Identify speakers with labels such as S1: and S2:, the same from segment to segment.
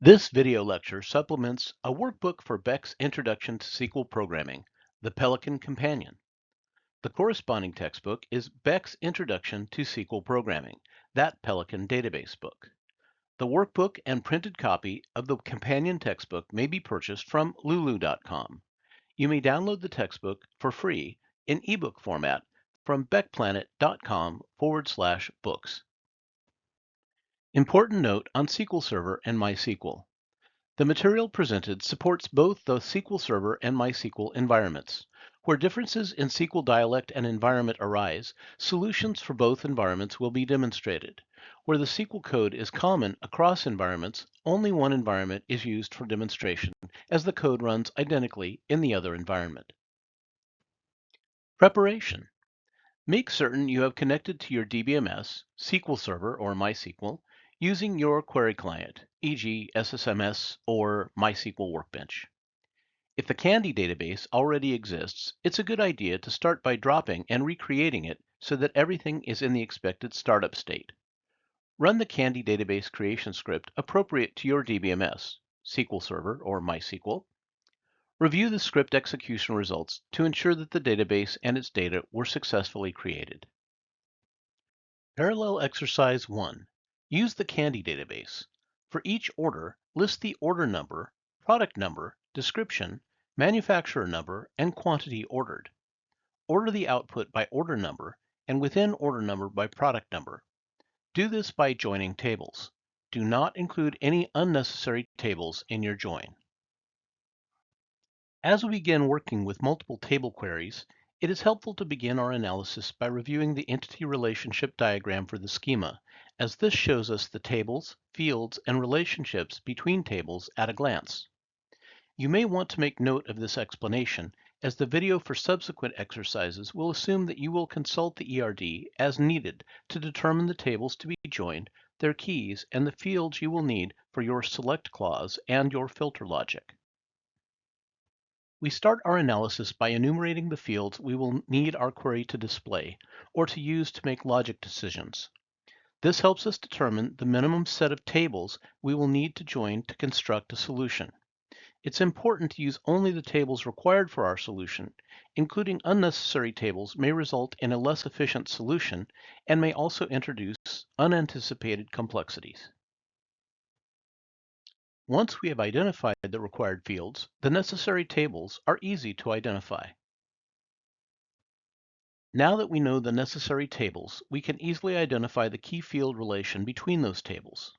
S1: This video lecture supplements a workbook for Beck's Introduction to SQL Programming, the Pelican Companion. The corresponding textbook is Beck's Introduction to SQL Programming, that Pelican database book. The workbook and printed copy of the companion textbook may be purchased from lulu.com. You may download the textbook for free in ebook format from beckplanet.com/books. Important note on SQL Server and MySQL. The material presented supports both the SQL Server and MySQL environments. Where differences in SQL dialect and environment arise, solutions for both environments will be demonstrated. Where the SQL code is common across environments, only one environment is used for demonstration, as the code runs identically in the other environment. Preparation. Make certain you have connected to your DBMS, SQL Server or MySQL, using your query client, e.g. SSMS or MySQL Workbench. If the Candy database already exists, it's a good idea to start by dropping and recreating it so that everything is in the expected startup state. Run the Candy database creation script appropriate to your DBMS, SQL Server or MySQL. Review the script execution results to ensure that the database and its data were successfully created. Parallel exercise 1. Use the Candy database. For each order, list the order number, product number, description, manufacturer number, and quantity ordered. Order the output by order number, and within order number by product number. Do this by joining tables. Do not include any unnecessary tables in your join. As we begin working with multiple table queries, it is helpful to begin our analysis by reviewing the entity relationship diagram for the schema, as this shows us the tables, fields, and relationships between tables at a glance. You may want to make note of this explanation, as the video for subsequent exercises will assume that you will consult the ERD as needed to determine the tables to be joined, their keys, and the fields you will need for your select clause and your filter logic. We start our analysis by enumerating the fields we will need our query to display, or to use to make logic decisions. This helps us determine the minimum set of tables we will need to join to construct a solution. It's important to use only the tables required for our solution. Including unnecessary tables may result in a less efficient solution and may also introduce unanticipated complexities. Once we have identified the required fields, the necessary tables are easy to identify. Now that we know the necessary tables, we can easily identify the key field relation between those tables.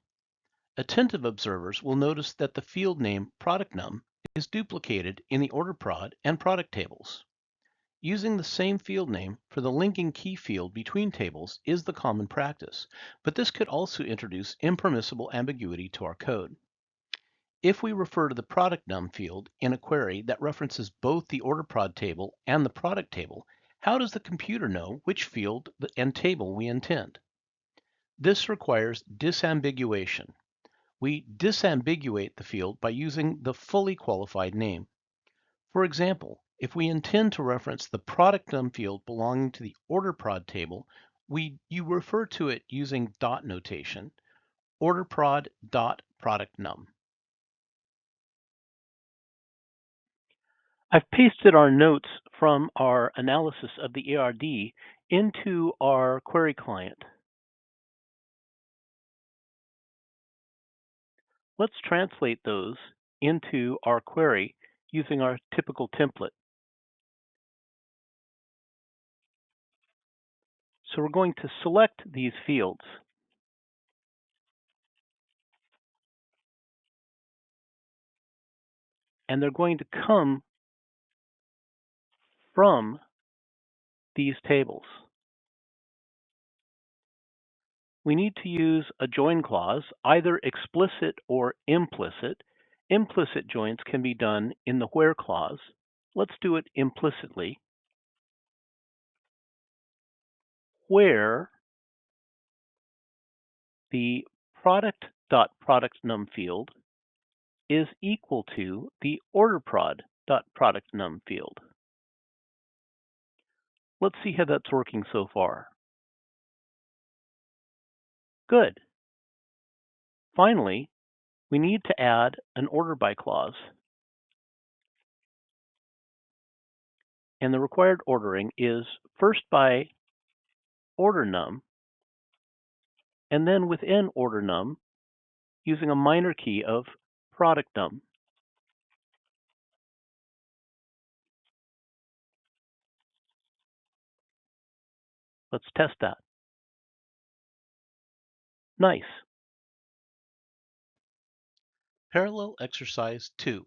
S1: Attentive observers will notice that the field name product num is duplicated in the order prod and product tables. Using the same field name for the linking key field between tables is the common practice, but this could also introduce impermissible ambiguity to our code. If we refer to the product num field in a query that references both the order prod table and the product table, how does the computer know which field and table we intend? This requires disambiguation. We disambiguate the field by using the fully qualified name. For example, if we intend to reference the product num field belonging to the order prod table, you refer to it using dot notation, orderprod dot product num. I've pasted our notes from our analysis of the ERD into our query client. Let's translate those into our query using our typical template. So we're going to select these fields. And they're going to come from these tables. We need to use a join clause, either explicit or implicit. Implicit joins can be done in the where clause. Let's do it implicitly. Where the product.productNum field is equal to the orderprod.productNum field. Let's see how that's working so far. Good. Finally, we need to add an order by clause. And the required ordering is first by order num, and then within order num, using a minor key of product num. Let's test that. Nice. Parallel exercise 2.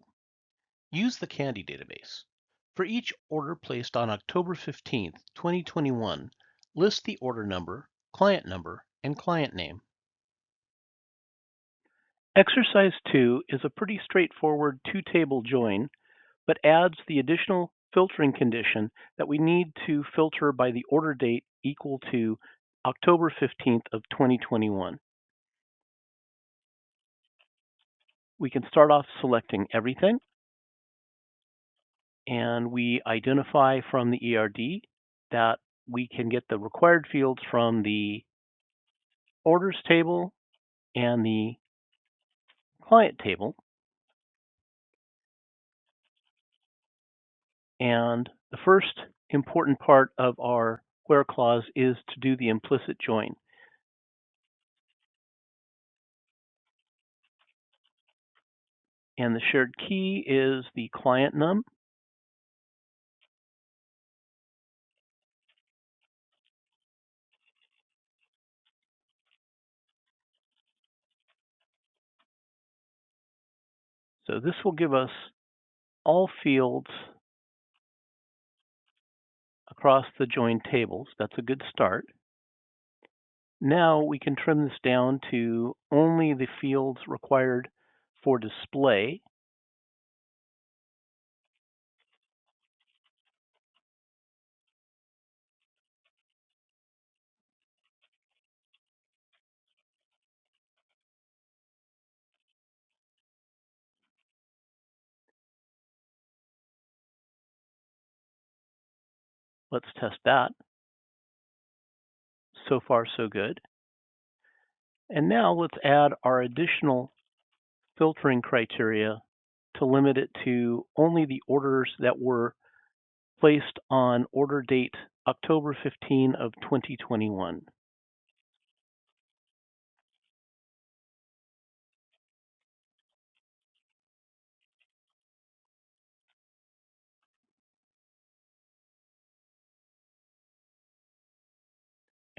S1: Use the Candy database. For each order placed on October 15th, 2021, list the order number, and client name. Exercise 2 is a pretty straightforward two-table join, but adds the additional filtering condition that we need to filter by the order date equal to October 15th of 2021. We can start off selecting everything, and we identify from the ERD that we can get the required fields from the orders table and the client table. And the first important part of our where clause is to do the implicit join. And the shared key is the client num. So this will give us all fields across the joined tables. That's a good start. Now we can trim this down to only the fields required for display. Let's test that. So far, so good. And now let's add our additional filtering criteria to limit it to only the orders that were placed on order date October 15 of 2021.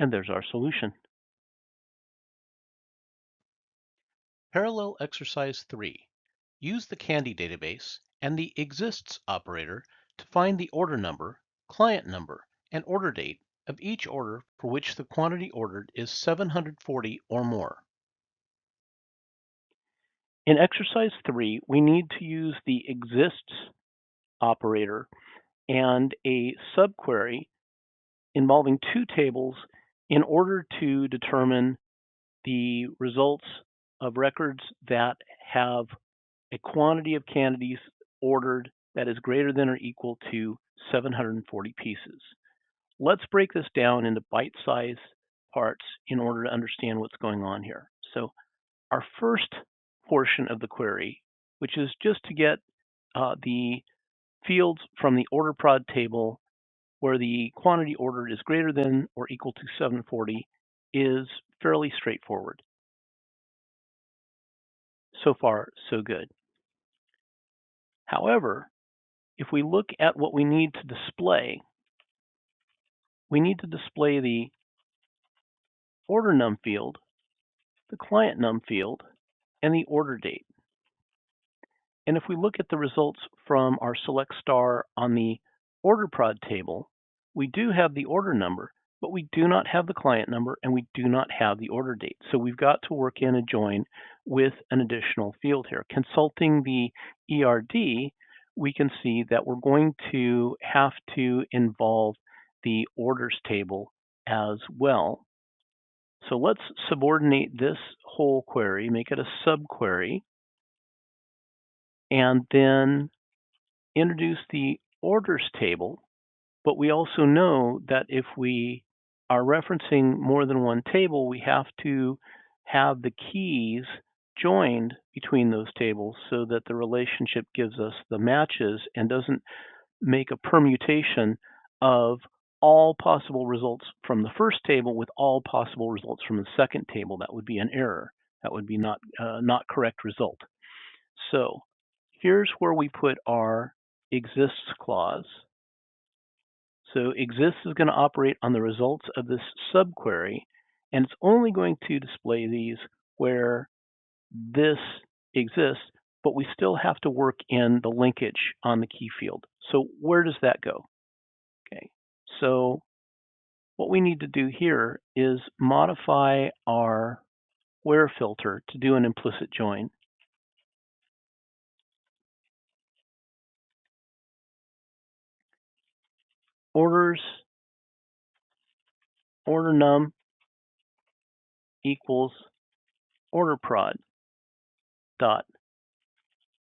S1: And there's our solution. Parallel exercise 3. Use the Candy database and the exists operator to find the order number, client number, and order date of each order for which the quantity ordered is 740 or more. In exercise 3, we need to use the exists operator and a subquery involving two tables in order to determine the results of records that have a quantity of candies ordered that is greater than or equal to 740 pieces. Let's break this down into bite-sized parts in order to understand what's going on here. So our first portion of the query, which is just to get the fields from the order prod table where the quantity ordered is greater than or equal to 740, is fairly straightforward. So far, so good. However, if we look at what we need to display, we need to display the order num field, the client num field, and the order date. And if we look at the results from our select star on the order prod table, we do have the order number, but we do not have the client number and we do not have the order date. So we've got to work in a join with an additional field here. Consulting the ERD, we can see that we're going to have to involve the orders table as well. So let's subordinate this whole query, make it a subquery, and then introduce the orders table. But we also know that if we are referencing more than one table, we have to have the keys joined between those tables so that the relationship gives us the matches and doesn't make a permutation of all possible results from the first table with all possible results from the second table. That would be an error. That would be not correct result. So here's where we put our exists clause. So exists is going to operate on the results of this subquery, and it's only going to display these where this exists, but we still have to work in the linkage on the key field. So where does that go? Okay, so what we need to do here is modify our where filter to do an implicit join. Orders order num equals order prod dot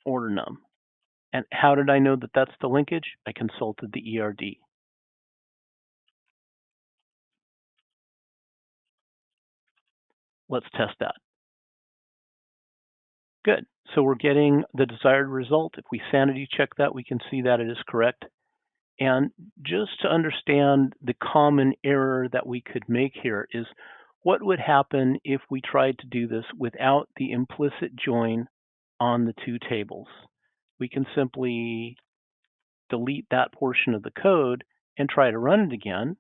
S1: order num. And how did I know that that's the linkage? I consulted the ERD. Let's test that. Good. So we're getting the desired result. If we sanity check that, we can see that it is correct. And just to understand the common error that we could make here is what would happen if we tried to do this without the implicit join on the two tables? We can simply delete that portion of the code and try to run it again.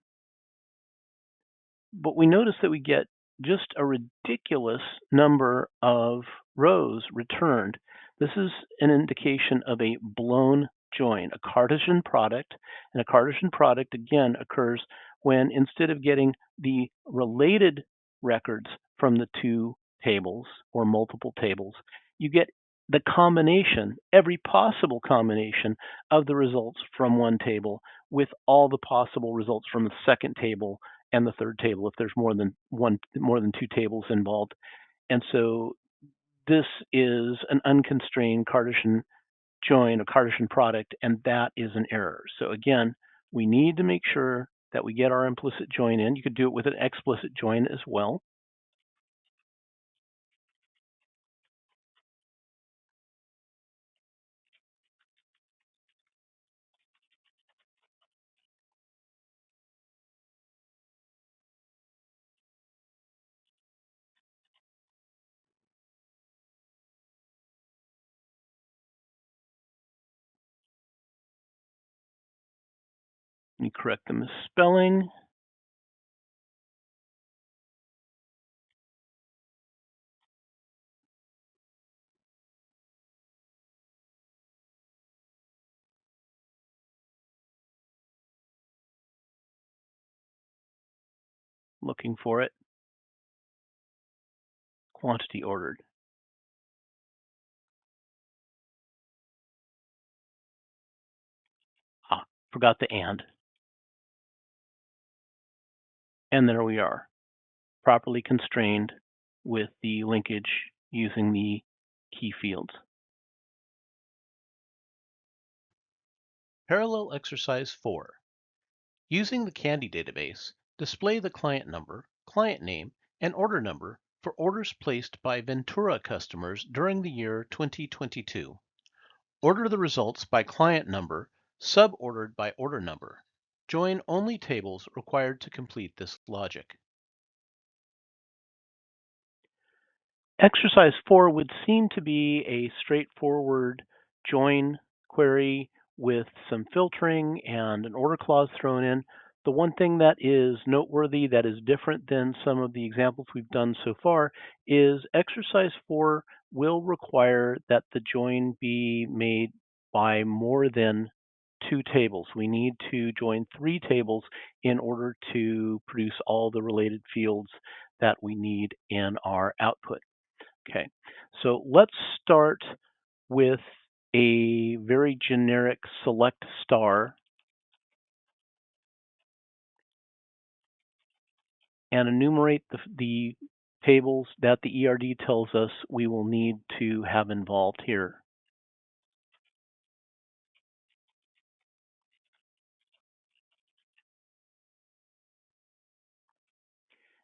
S1: But we notice that we get just a ridiculous number of rows returned. This is an indication of a blown join, a Cartesian product. And a Cartesian product, again, occurs when instead of getting the related records from the two tables or multiple tables, you get the combination, every possible combination of the results from one table with all the possible results from the second table and the third table if there's more than two tables involved. And so this is an unconstrained Cartesian join, a Cartesian product, and that is an error. So again, we need to make sure that we get our implicit join in. You could do it with an explicit join as well. You correct the misspelling. Looking for it. Quantity ordered. Forgot the and. And there we are, properly constrained with the linkage using the key fields. Parallel exercise 4. Using the Candy database, display the client number, client name, and order number for orders placed by Ventura customers during the year 2022. Order the results by client number, sub-ordered by order number. Join only tables required to complete this logic. Exercise 4 would seem to be a straightforward join query with some filtering and an order clause thrown in. The one thing that is noteworthy that is different than some of the examples we've done so far is exercise 4 will require that the join be made by more than two tables. We need to join three tables in order to produce all the related fields that we need in our output. Okay, so let's start with a very generic select star and enumerate the tables that the ERD tells us we will need to have involved here.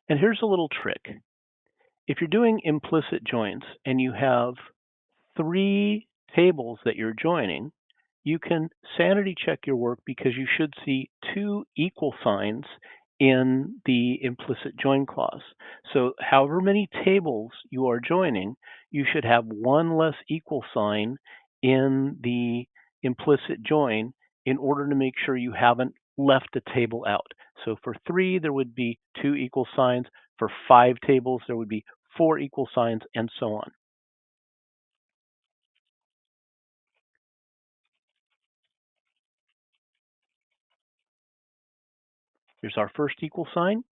S1: And here's a little trick. If you're doing implicit joins and you have 3 tables that you're joining, you can sanity check your work because you should see 2 equal signs in the implicit join clause. So however many tables you are joining, you should have 1 less equal sign in the implicit join in order to make sure you haven't left a table out. So for 3, there would be 2 equal signs. For 5 tables, there would be 4 equal signs, and so on. Here's our first equal sign.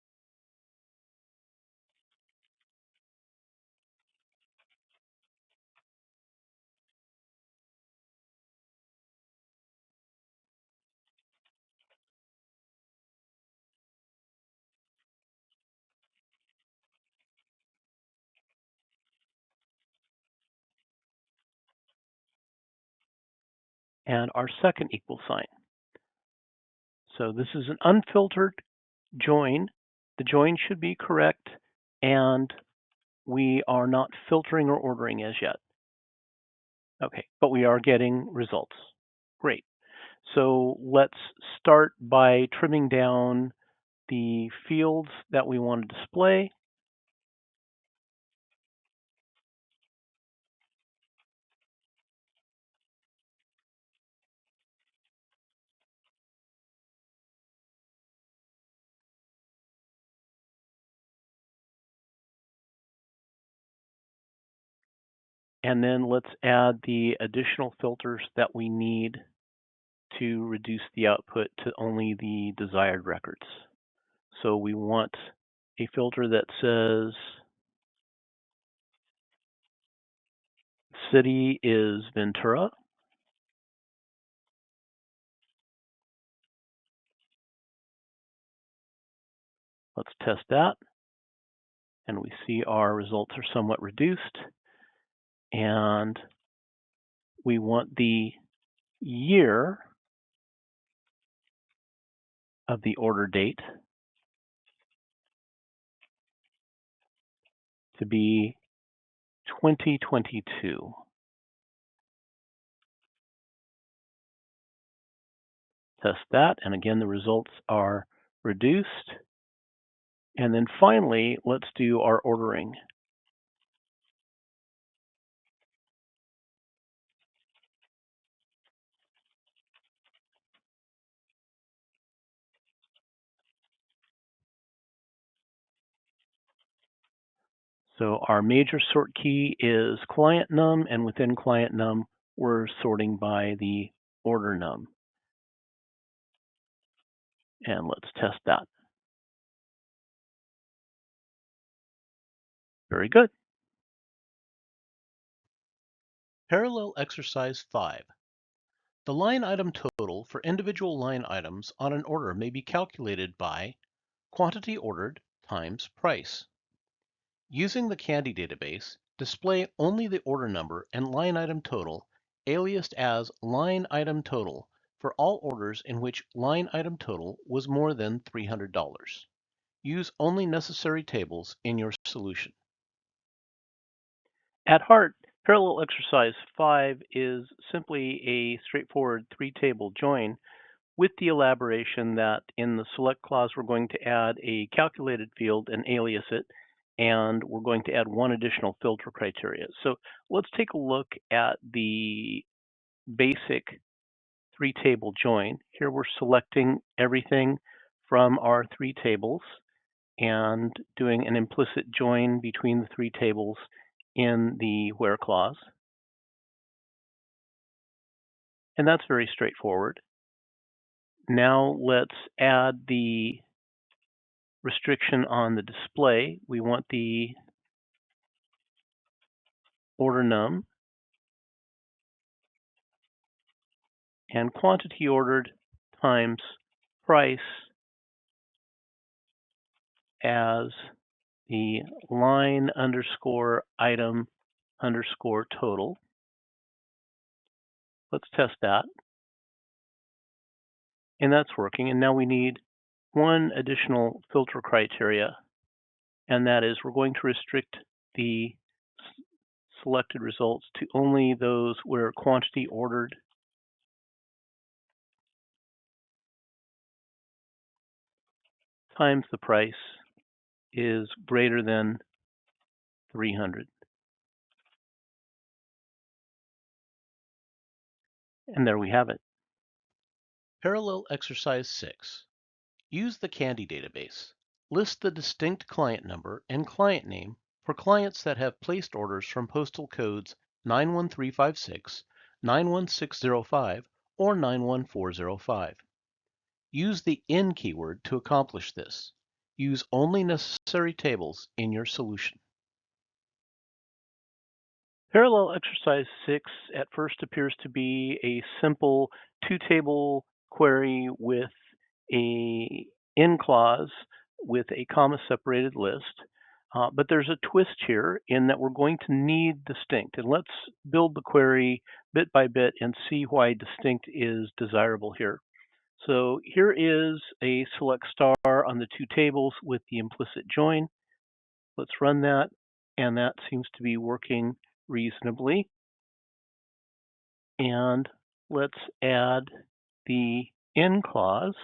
S1: And our second equal sign. So this is an unfiltered join. The join should be correct, and we are not filtering or ordering as yet. Okay, but we are getting results. Great. So let's start by trimming down the fields that we want to display. And then let's add the additional filters that we need to reduce the output to only the desired records. So we want a filter that says city is Ventura. Let's test that. And we see our results are somewhat reduced. And we want the year of the order date to be 2022. Test that, and again, the results are reduced. And then finally, let's do our ordering. So our major sort key is client num, and within client num, we're sorting by the order num. And let's test that. Very good. Parallel exercise 5. The line item total for individual line items on an order may be calculated by quantity ordered times price. Using the Candy database, display only the order number and line item total, aliased as line item total, for all orders in which line item total was more than $300. Use only necessary tables in your solution. At heart, parallel exercise 5 is simply a straightforward 3-table join with the elaboration that in the select clause, we're going to add a calculated field and alias it, and we're going to add 1 additional filter criteria. So let's take a look at the basic 3-table join. Here we're selecting everything from our 3 tables and doing an implicit join between the 3 tables in the where clause. And that's very straightforward. Now let's add the restriction on the display. We want the order num and quantity ordered times price as the line underscore item underscore total. Let's test that. And that's working. And now we need 1 additional filter criteria, and that is we're going to restrict the selected results to only those where quantity ordered times the price is greater than 300. And there we have it. Parallel exercise 6. Use the Candy database. List the distinct client number and client name for clients that have placed orders from postal codes 91356, 91605, or 91405. Use the IN keyword to accomplish this. Use only necessary tables in your solution. Parallel exercise 6 at first appears to be a simple two-table query with a in clause with a comma-separated list. But there's a twist here in that we're going to need distinct. And let's build the query bit by bit and see why distinct is desirable here. So here is a select star on the two tables with the implicit join. Let's run that, and that seems to be working reasonably. And let's add the in clause,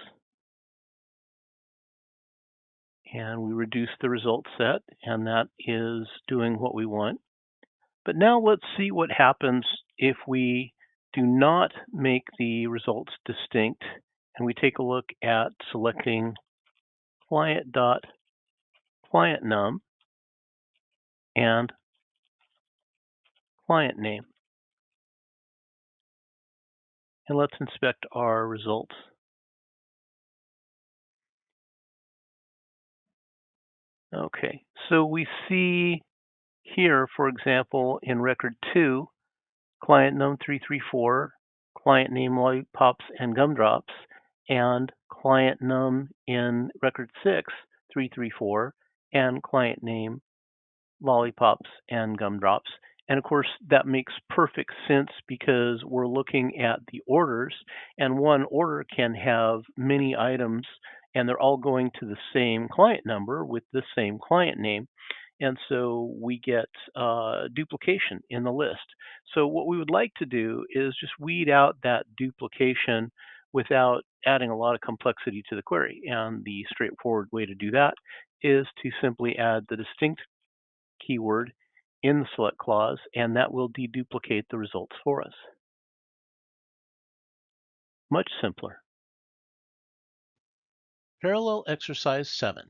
S1: and we reduce the result set, and that is doing what we want. But now let's see what happens if we do not make the results distinct, and we take a look at selecting client.clientNum and client name. And let's inspect our results. Okay, so we see here, for example, in record 2, client num 334, client name lollipops and gumdrops, and client num in record 6, 334, and client name lollipops and gumdrops. And of course, that makes perfect sense because we're looking at the orders, and one order can have many items, and they're all going to the same client number with the same client name. And so we get duplication in the list. So what we would like to do is just weed out that duplication without adding a lot of complexity to the query. And the straightforward way to do that is to simply add the distinct keyword in the select clause, and that will deduplicate the results for us. Much simpler. Parallel exercise 7.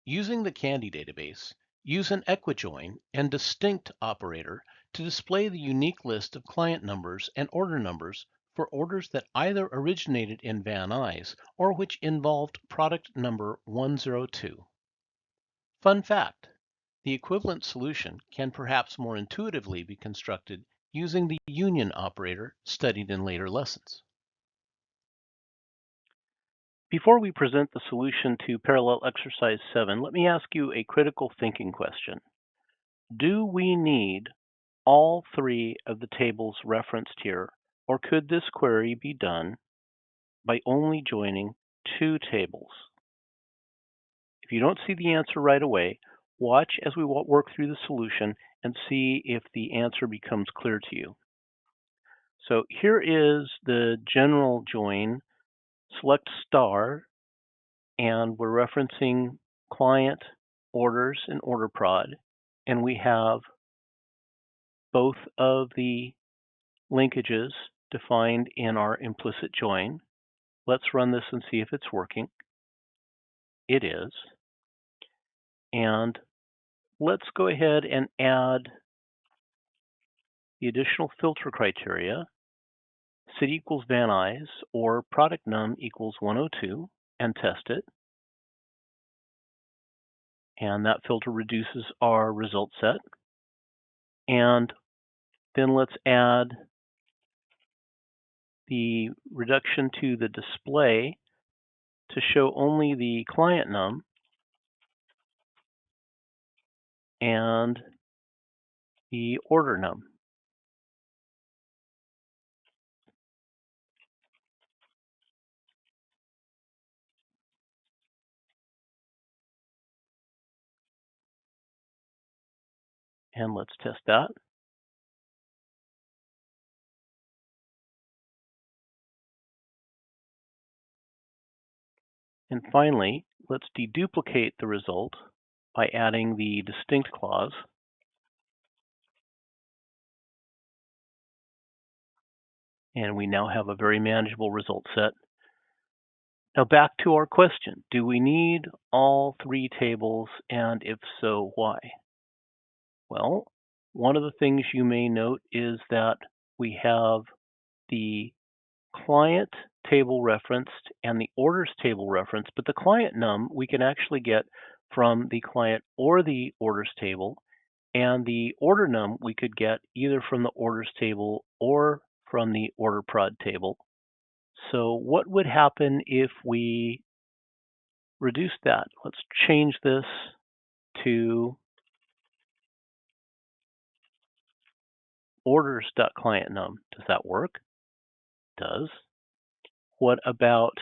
S1: Using the Candy database, use an equijoin and distinct operator to display the unique list of client numbers and order numbers for orders that either originated in Van Nuys or which involved product number 102. Fun fact: the equivalent solution can perhaps more intuitively be constructed using the union operator studied in later lessons. Before we present the solution to parallel exercise 7, let me ask you a critical thinking question. Do we need all three of the tables referenced here, or could this query be done by only joining two tables? If you don't see the answer right away, watch as we work through the solution and see if the answer becomes clear to you. So here is the general join, select star, and we're referencing client orders and order prod, and we have both of the linkages defined in our implicit join. Let's run this and see if it's working. It is. And let's go ahead and add the additional filter criteria, city equals Van Nuys or product num equals 102, and test it. And that filter reduces our result set. And then let's add the reduction to the display to show only the client num and the order num. And let's test that. And finally, let's deduplicate the result by adding the distinct clause. And we now have a very manageable result set. Now back to our question. Do we need all three tables, and if so, why? Well, one of the things you may note is that we have the client table referenced and the orders table referenced, but the client num we can actually get from the client or the orders table, and the order num we could get either from the orders table or from the order prod table. So what would happen if we reduce that? Let's change this to orders.clientNum. Does that work? It does. What about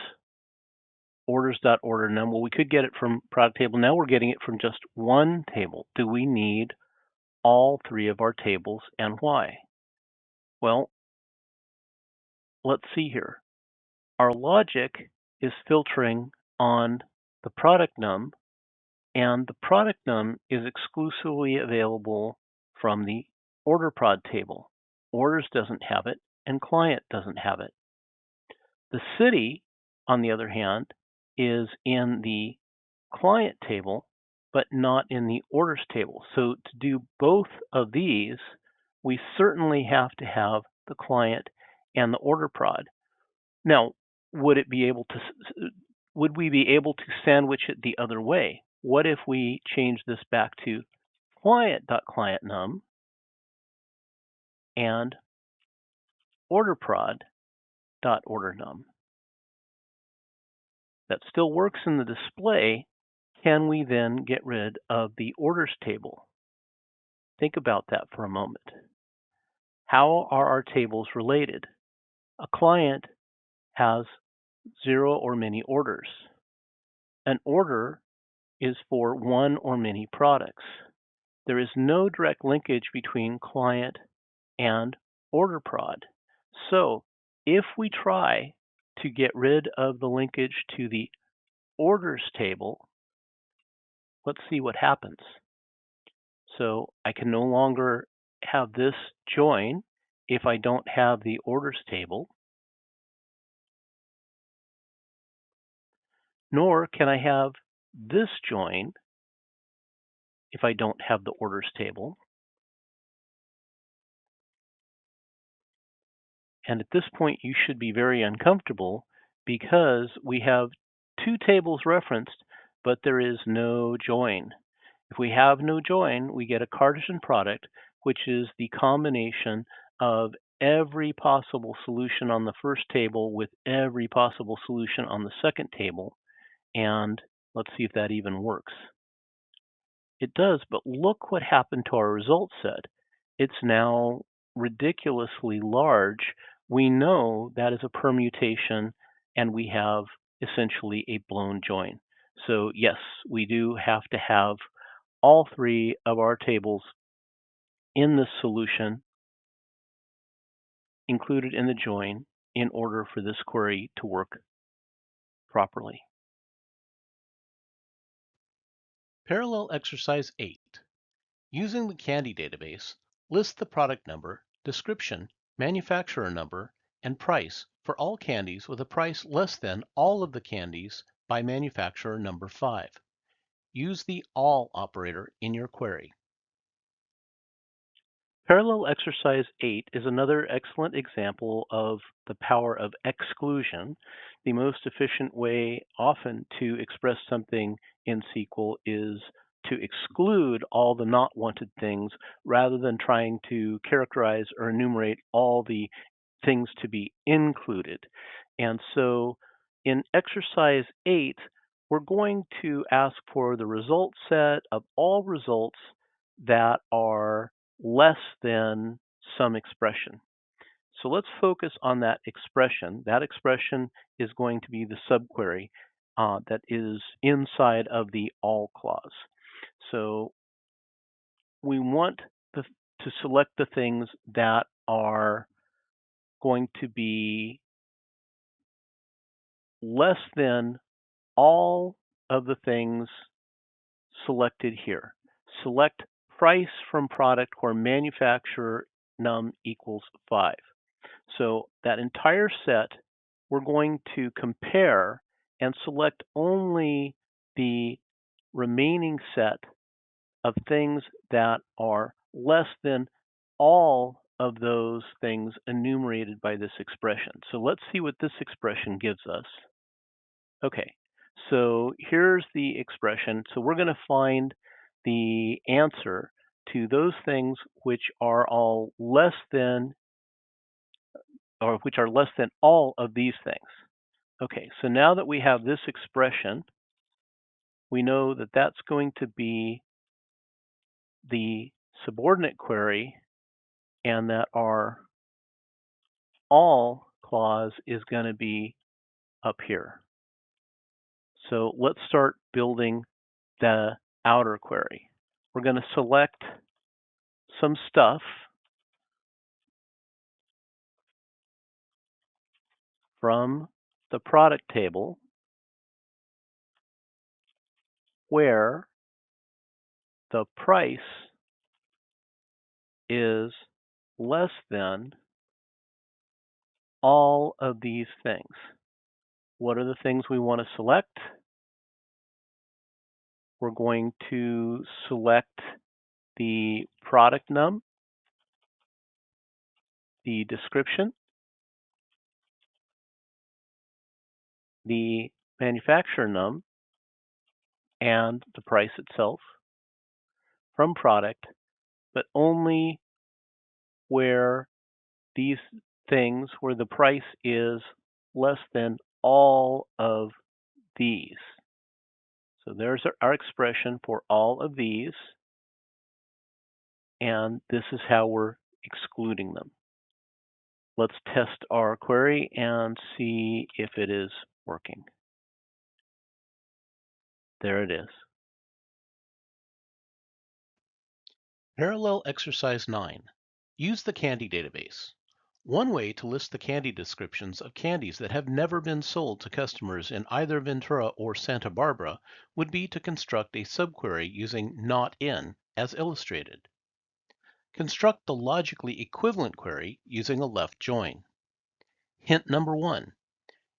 S1: orders.orderNum? Well, we could get it from product table. Now we're getting it from just one table. Do we need all three of our tables, and why? Well, let's see here. Our logic is filtering on the product num, and the product num is exclusively available from the order prod table. Orders doesn't have it, and client doesn't have it. The city, on the other hand, is in the client table, but not in the orders table. So to do both of these, we certainly have to have the client and the order prod. Now, would we be able to sandwich it the other way? What if we change this back to client.clientNum and orderprod.orderNum? That still works in the display. Can we then get rid of the orders table? Think about that for a moment. How are our tables related? A client has 0 or many orders. An order is for one or many products. There is no direct linkage between client and order prod. So if we try to get rid of the linkage to the orders table, let's see what happens. So I can no longer have this join if I don't have the orders table, nor can I have this join if I don't have the orders table. And at this point, you should be very uncomfortable because we have two tables referenced, but there is no join. If we have no join, we get a Cartesian product, which is the combination of every possible solution on the first table with every possible solution on the second table. And let's see if that even works. It does, but look what happened to our result set. It's now ridiculously large. We know that is a permutation, and we have essentially a blown join. So yes, we do have to have all three of our tables in this solution included in the join in order for this query to work properly. Parallel exercise 8. Using the Candy database, list the product number, description, manufacturer number, and price for all candies with a price less than all of the candies by manufacturer number 5. Use the all operator in your query.
S2: Parallel exercise 8 is another excellent example of the power of exclusion. The most efficient way often to express something in SQL is to exclude all the not wanted things rather than trying to characterize or enumerate all the things to be included. And so in exercise 8, we're going to ask for the result set of all results that are less than some expression. So let's focus on that expression. That expression is going to be the subquery that is inside of the all clause. So we want to select the things that are going to be less than all of the things selected here. Select price from product where manufacturer num equals 5. So that entire set, we're going to compare and select only the remaining set of things that are less than all of those things enumerated by this expression. So let's see what this expression gives us. Okay, so here's the expression. So we're going to find the answer to those things which are all less than, or which are less than all of these things. Okay, so now that we have this expression, we know that that's going to be the subordinate query, and that our all clause is going to be up here. So let's start building the outer query. We're going to select some stuff from the product table where the price is less than all of these things. What are the things we want to select? We're going to select the product num, the description, the manufacturer num, and the price itself from product, but only where these things, where the price is less than all of these. So there's our expression for all of these, and this is how we're excluding them. Let's test our query and see if it is working. There it is.
S1: Parallel exercise 9. Use the candy database. One way to list the candy descriptions of candies that have never been sold to customers in either Ventura or Santa Barbara would be to construct a subquery using not in as illustrated. Construct the logically equivalent query using a left join. Hint number 1.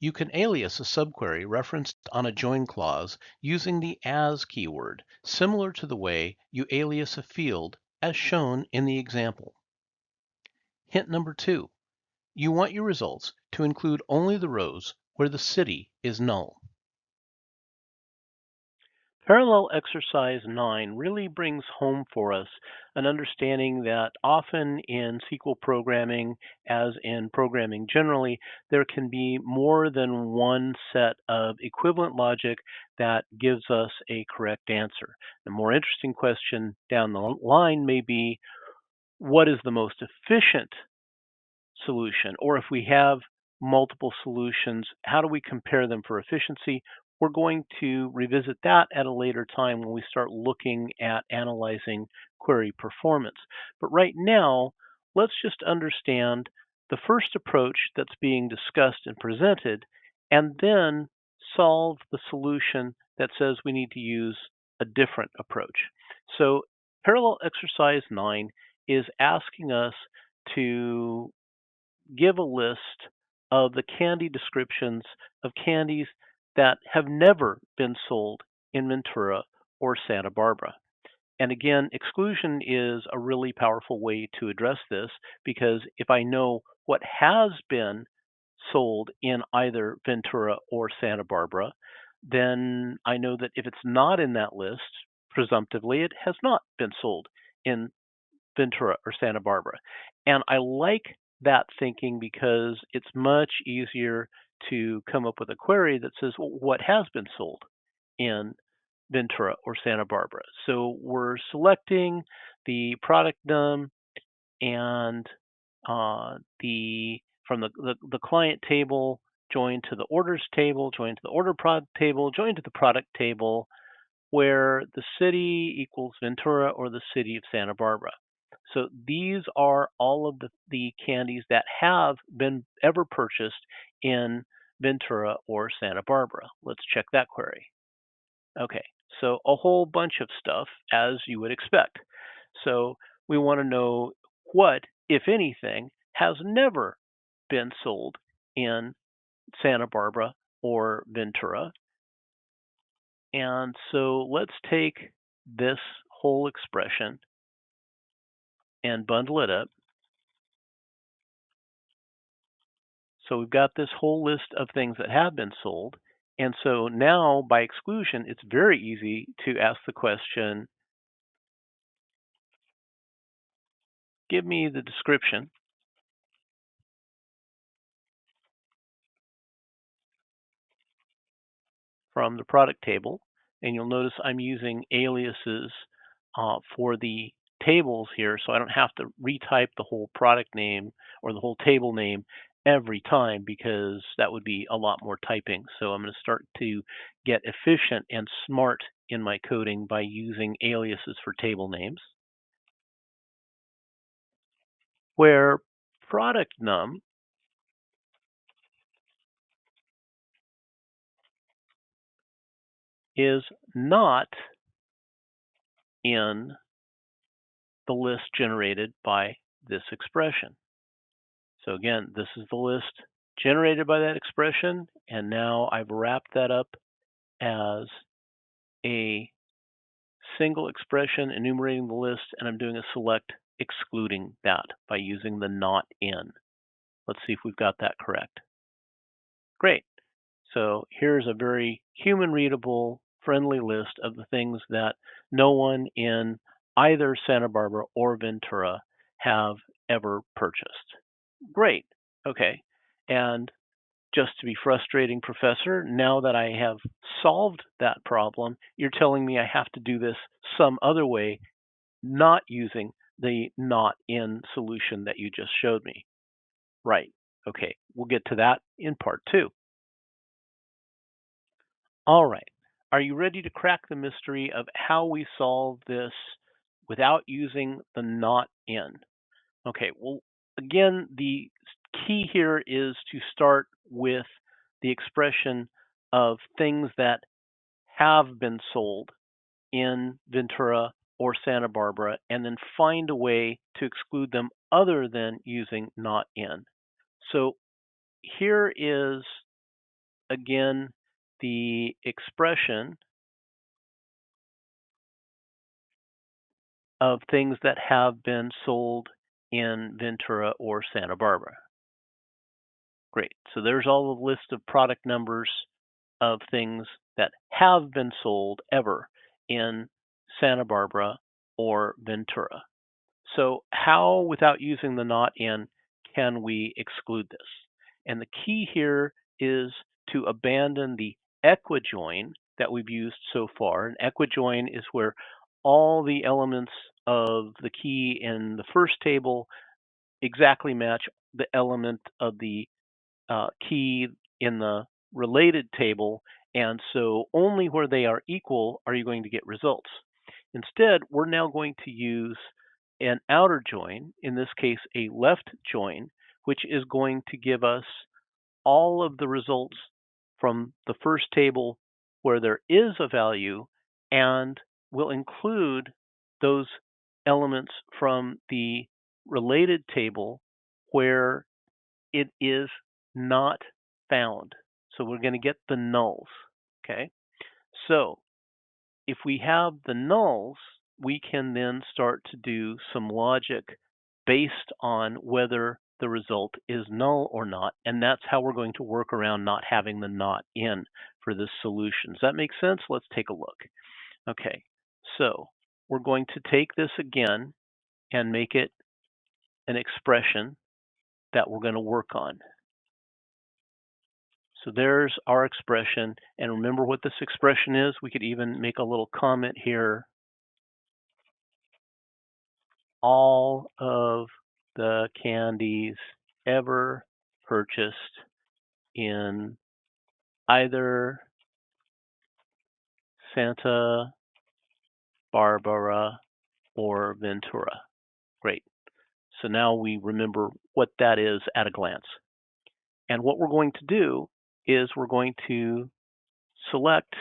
S1: You can alias a subquery referenced on a join clause using the as keyword, similar to the way you alias a field as shown in the example. Hint number 2. You want your results to include only the rows where the city is null.
S2: Parallel exercise 9 really brings home for us an understanding that often in SQL programming, as in programming generally, there can be more than one set of equivalent logic that gives us a correct answer. The more interesting question down the line may be, what is the most efficient solution? Or if we have multiple solutions, how do we compare them for efficiency? We're going to revisit that at a later time when we start looking at analyzing query performance. But right now, let's just understand the first approach that's being discussed and presented, and then solve the solution that says we need to use a different approach. So parallel exercise 9 is asking us to give a list of the candy descriptions of candies that have never been sold in Ventura or Santa Barbara. And again, exclusion is a really powerful way to address this, because if I know what has been sold in either Ventura or Santa Barbara, then I know that if it's not in that list, presumptively it has not been sold in Ventura or Santa Barbara. And I like that thinking because it's much easier to come up with a query that says, well, what has been sold in Ventura or Santa Barbara? So we're selecting the product num and from the client table, join to the orders table, join to the order product table, join to the product table, where the city equals Ventura or the city of Santa Barbara. So these are all of the candies that have been ever purchased in Ventura or Santa Barbara. Let's check that query. Okay, so a whole bunch of stuff as you would expect. So we want to know what, if anything, has never been sold in Santa Barbara or Ventura. And so let's take this whole expression and bundle it up. So we've got this whole list of things that have been sold. And so now by exclusion, it's very easy to ask the question, give me the description from the product table. And you'll notice I'm using aliases for the tables here, so I don't have to retype the whole product name or the whole table name every time because that would be a lot more typing. So I'm going to start to get efficient and smart in my coding by using aliases for table names. Where product num is not in the list generated by this expression. So again, this is the list generated by that expression, and now I've wrapped that up as a single expression enumerating the list, and I'm doing a select excluding that by using the not in. Let's see if we've got that correct. Great. So here's a very human readable, friendly list of the things that no one in either Santa Barbara or Ventura have ever purchased. Great. Okay. And just to be frustrating, Professor, now that I have solved that problem, you're telling me I have to do this some other way, not using the not in solution that you just showed me. Right. Okay. We'll get to that in part 2. All right. Are you ready to crack the mystery of how we solve this without using the not in? Okay, well, again, the key here is to start with the expression of things that have been sold in Ventura or Santa Barbara and then find a way to exclude them other than using not in. So here is, again, the expression of things that have been sold in Ventura or Santa Barbara. Great. So there's all the list of product numbers of things that have been sold ever in Santa Barbara or Ventura. So how, without using the not in, can we exclude this? And the key here is to abandon the equijoin that we've used so far. An equijoin is where all the elements of the key in the first table exactly match the element of the key in the related table, and so only where they are equal are you going to get results. Instead, we're now going to use an outer join, in this case a left join, which is going to give us all of the results from the first table where there is a value and will include those elements from the related table where it is not found. So we're going to get the nulls. Okay. So if we have the nulls, we can then start to do some logic based on whether the result is null or not. And that's how we're going to work around not having the not in for this solution. Does that make sense? Let's take a look. Okay. So we're going to take this again and make it an expression that we're going to work on. So there's our expression. And remember what this expression is? We could even make a little comment here. All of the candies ever purchased in either Santa Barbara or Ventura. Great. So now we remember what that is at a glance. And what we're going to do is we're going to select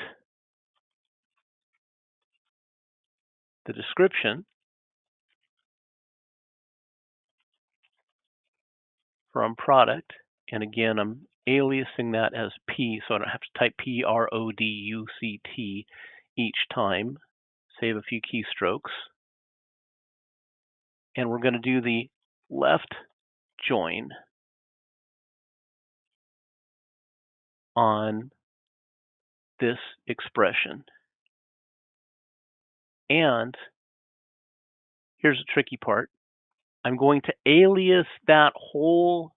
S2: the description from product. And again, I'm aliasing that as P, so I don't have to type PRODUCT each time. Save a few keystrokes. And we're going to do the left join on this expression. And here's the tricky part. I'm going to alias that whole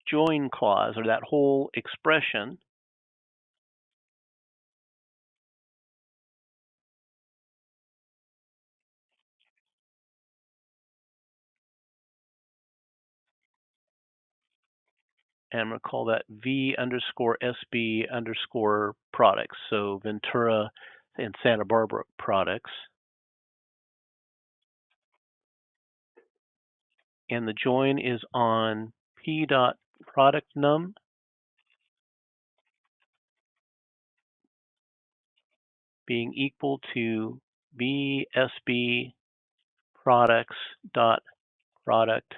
S2: join clause or that whole expression and I'm going to call that V underscore SB underscore products. So Ventura and Santa Barbara products. And the join is on P dot product num being equal to VSB products dot product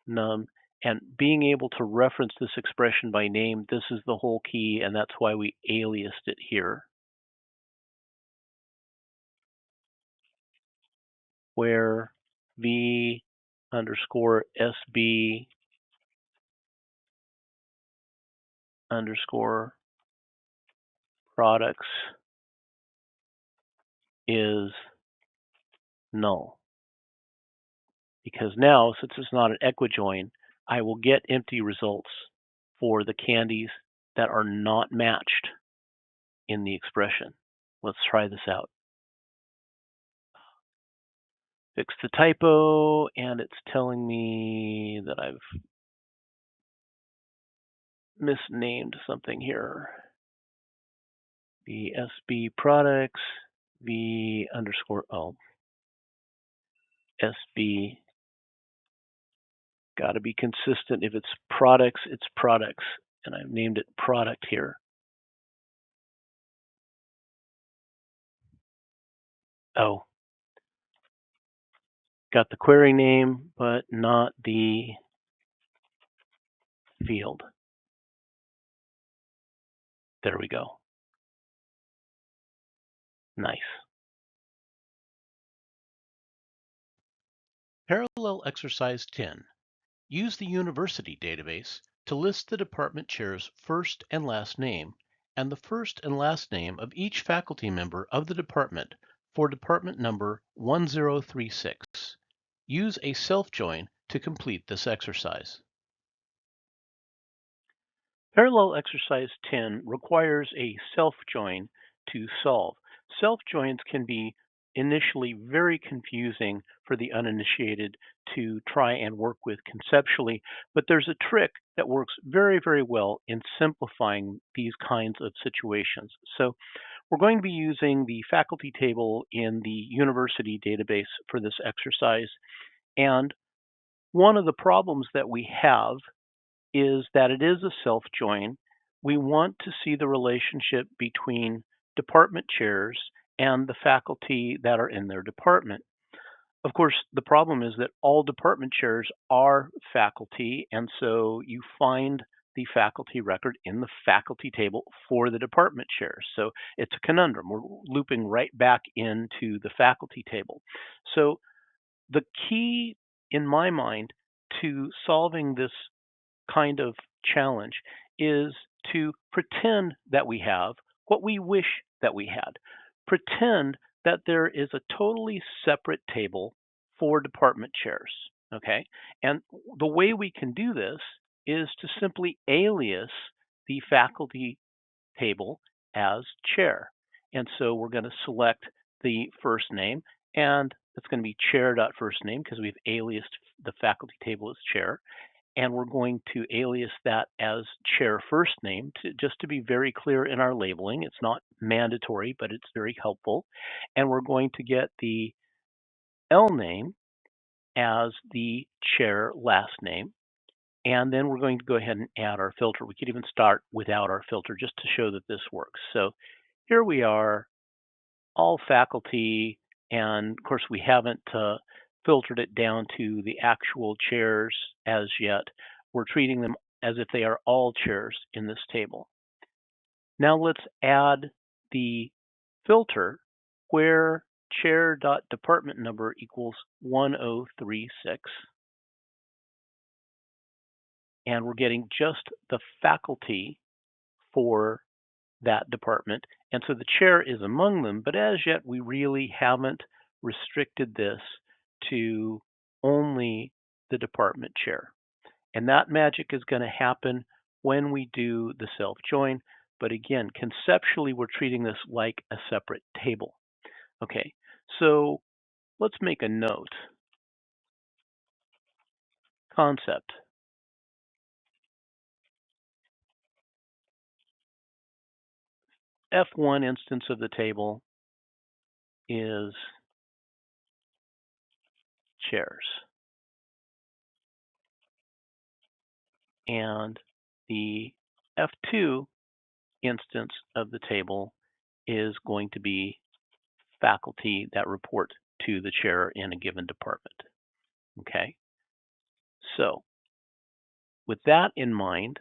S2: num, and being able to reference this expression by name. This is the whole key, and that's why we aliased it here. Where V underscore SB underscore products is null. Because now, since it's not an equijoin, I will get empty results for the candies that are not matched in the expression. Let's try this out. Fix the typo, and it's telling me that I've misnamed something here. VSB products, V underscore O. SB, got to be consistent. If it's products, it's products. And I've named it product here. Oh, got the query name, but not the field. There we go. Nice.
S1: Parallel exercise 10. Use the university database to list the department chair's first and last name and the first and last name of each faculty member of the department for department number 1036. Use a self-join to complete this exercise.
S2: Parallel exercise 10 requires a self-join to solve. Self-joins can be initially very confusing for the uninitiated to try and work with conceptually, but there's a trick that works very, very well in simplifying these kinds of situations. So we're going to be using the faculty table in the university database for this exercise. And one of the problems that we have is that it is a self-join. We want to see the relationship between department chairs and the faculty that are in their department. Of course, the problem is that all department chairs are faculty, and so you find the faculty record in the faculty table for the department chairs. So it's a conundrum. We're looping right back into the faculty table. So the key, in my mind, to solving this kind of challenge is to pretend that we have what we wish that we had. Pretend that there is a totally separate table for department chairs, okay? And the way we can do this is to simply alias the faculty table as chair. And so we're going to select the first name, and it's going to be chair.firstname because we've aliased the faculty table as chair. And we're going to alias that as chair first name just to be very clear in our labeling. It's not mandatory, but it's very helpful. And we're going to get the L name as the chair last name. And then we're going to go ahead and add our filter. We could even start without our filter just to show that this works. So here we are, all faculty, and of course we haven't filtered it down to the actual chairs as yet. We're treating them as if they are all chairs in this table. Now let's add the filter where chair.department number equals 1036. And we're getting just the faculty for that department. And so the chair is among them, but as yet we really haven't restricted this to only the department chair. And that magic is going to happen when we do the self join. But again, conceptually, we're treating this like a separate table. Okay, so let's make a note. Concept. F1 instance of the table is chairs. And the F2 instance of the table is going to be faculty that report to the chair in a given department. Okay, so with that in mind,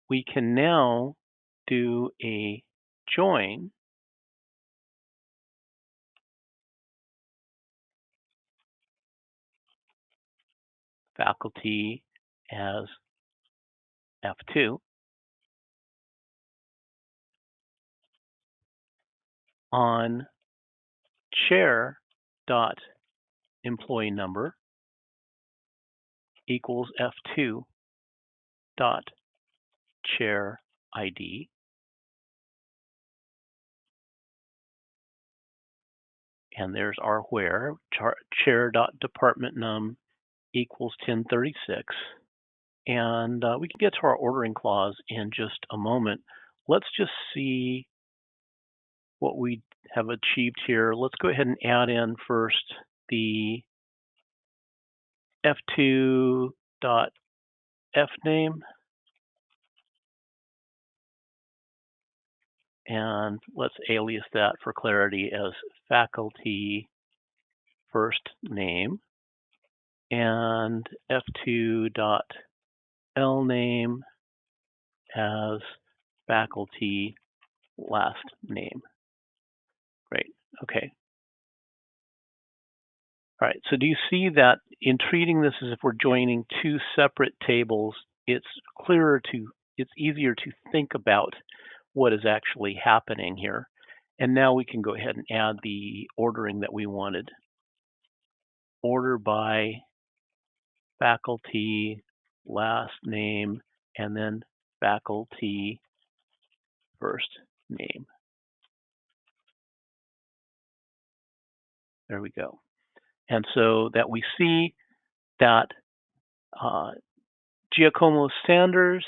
S2: we can now do a join faculty as F2 on chair dot employee number equals F2 dot chair ID. And there's our where, chair.department num equals 1036. And we can get to our ordering clause in just a moment. Let's just see what we have achieved here. Let's go ahead and add in first the F2 dot F name. And let's alias that for clarity as faculty first name. And F2 dot L name as faculty last name. Great. Okay. All right. So do you see that in treating this as if we're joining two separate tables, it's easier to think about what is actually happening here. And now we can go ahead and add the ordering that we wanted. Order by faculty last name and then faculty first name. There we go. And so that we see that Giacomo Sanders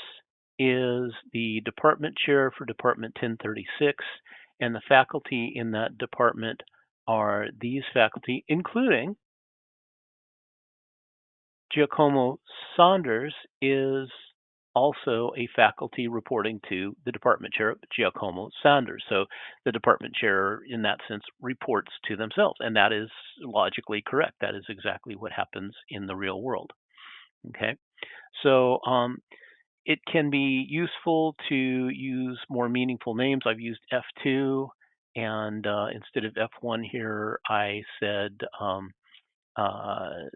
S2: is the department chair for Department 1036, and the faculty in that department are these faculty, including Giacomo Saunders is also a faculty reporting to the department chair, Giacomo Saunders. So the department chair, in that sense, reports to themselves, and that is logically correct. That is exactly what happens in the real world. Okay, so it can be useful to use more meaningful names. I've used F2, and instead of F1 here, I said I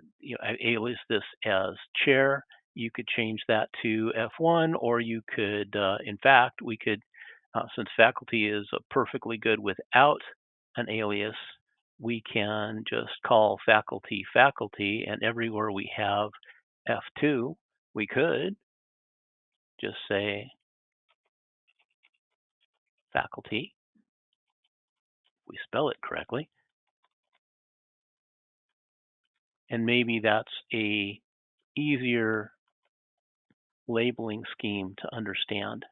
S2: alias this as chair. You could change that to F1, or you could, in fact, we could, since faculty is perfectly good without an alias, we can just call faculty faculty, and everywhere we have F2, we could just say faculty. We spell it correctly. And maybe that's a easier labeling scheme to understand.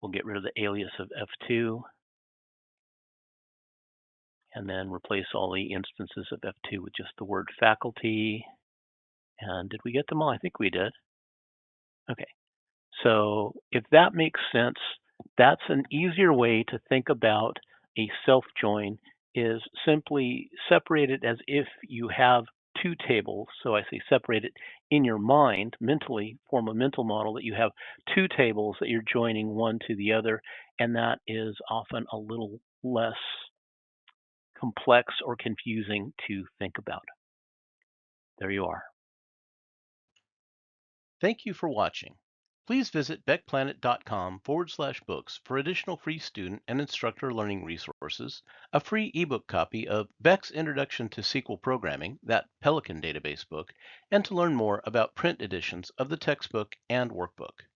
S2: We'll get rid of the alias of F2. and then replace all the instances of F2 with just the word faculty. And did we get them all? I think we did. Okay, so if that makes sense, that's an easier way to think about a self-join, is simply separate it as if you have two tables. So I say separate it in your mind, mentally, form a mental model that you have two tables that you're joining one to the other, and that is often a little less complex or confusing to think about. There you are.
S1: Thank you for watching. Please visit beckplanet.com/books for additional free student and instructor learning resources, a free ebook copy of Beck's Introduction to SQL Programming, that Pelican database book, and to learn more about print editions of the textbook and workbook.